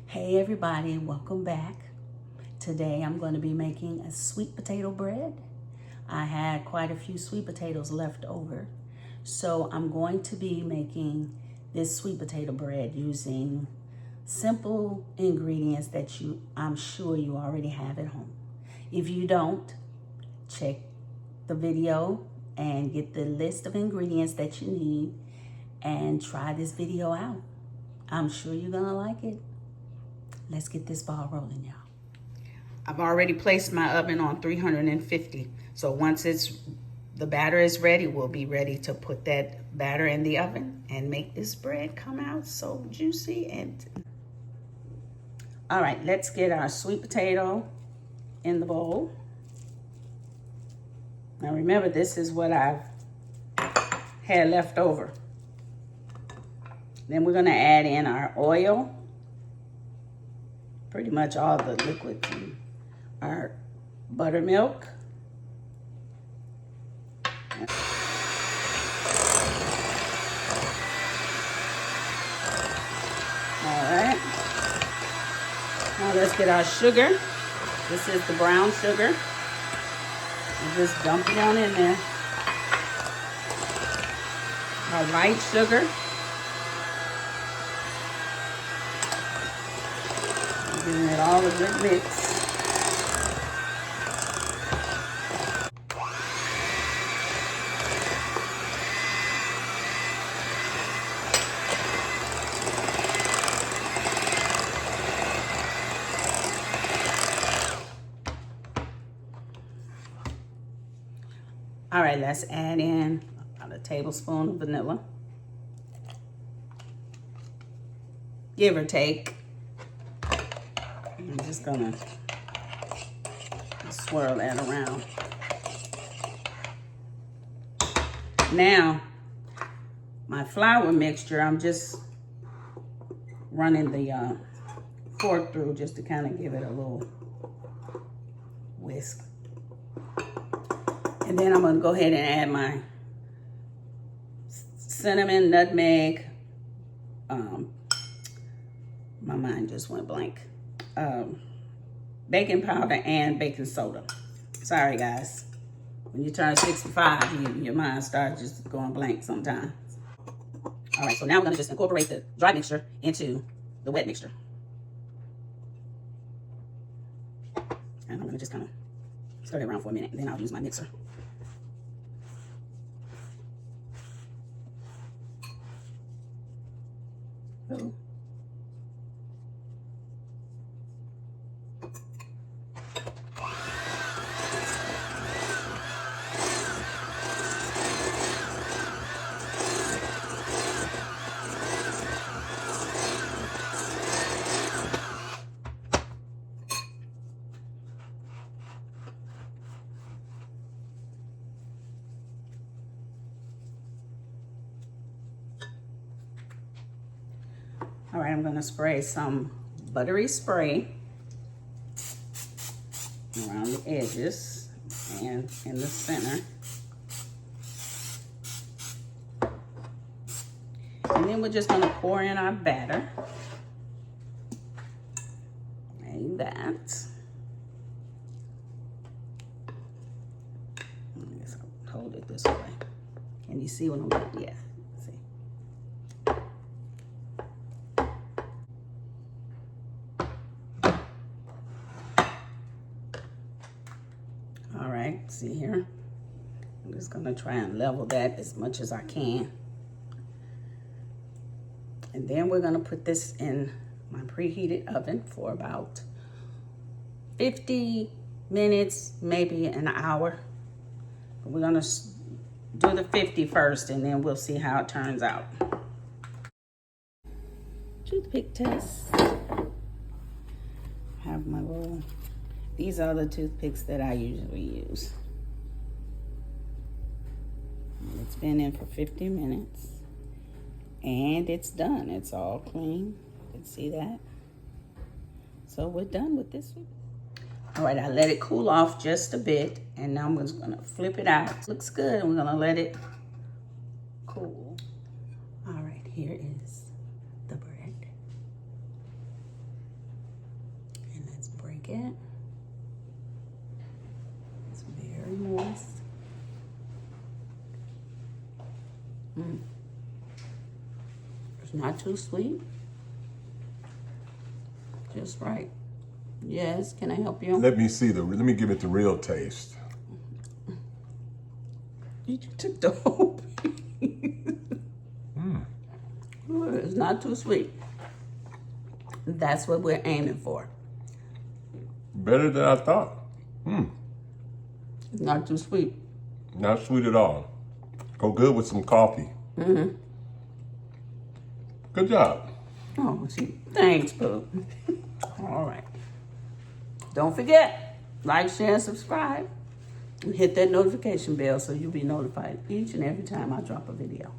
Hey everybody, welcome back. Today I'm going to be making a sweet potato bread. I had quite a few sweet potatoes left over, so I'm going to be making this sweet potato bread using simple ingredients that I'm sure you already have at home. If you don't, check the video and get the list of ingredients that you need and try this video out. I'm sure you're gonna like it. Let's get this ball rolling, y'all. I've already placed my oven on 350. So once the batter is ready, we'll be ready to put that batter in the oven and make this bread come out so juicy. All right, let's get our sweet potato in the bowl. Now remember, this is what I've had left over. Then we're gonna add in our oil. Pretty much all the liquids in our buttermilk. All right. Now let's get our sugar. This is the brown sugar. And just dump it on in there. Our white sugar. Giving it all a good mix. All right, let's add in about a tablespoon of vanilla. Give or take. I'm just gonna swirl that around. Now, my flour mixture, I'm just running the fork through just to kind of give it a little whisk. And then I'm gonna go ahead and add my cinnamon, nutmeg, my mind just went blank. Baking powder and baking soda. Sorry guys, when you turn 65, your mind starts just going blank sometimes. All right, so now we're gonna just incorporate the dry mixture into the wet mixture. And I'm gonna just kind of stir it around for a minute, and then I'll use my mixer. Oh. All right, I'm gonna spray some buttery spray around the edges and in the center. And then we're just gonna pour in our batter. Like that. Let's hold it this way. Can you see what I'm doing? Yeah. All right, see here? I'm just gonna try and level that as much as I can. And then we're gonna put this in my preheated oven for about 50 minutes, maybe an hour. But we're gonna do the 50 first, and then we'll see how it turns out. Toothpick test. I have my little, these are the toothpicks that I usually use. It's been in for 50 minutes. And it's done. It's all clean. You can see that. So we're done with this one. All right, I let it cool off just a bit, and now I'm just gonna flip it out. Looks good. I'm gonna let it cool. All right, here is the bread. like it. It's very moist. It's not too sweet. Just right. Yes, can I help you? Let me see let me give it the real taste. You took the whole piece. It's not too sweet. That's what we're aiming for. Better than I thought. It's not too sweet. Not sweet at all. Go good with some coffee. Good job. Oh, see, thanks, Pooh. All right. Don't forget, like, share, and subscribe. And hit that notification bell so you'll be notified each and every time I drop a video.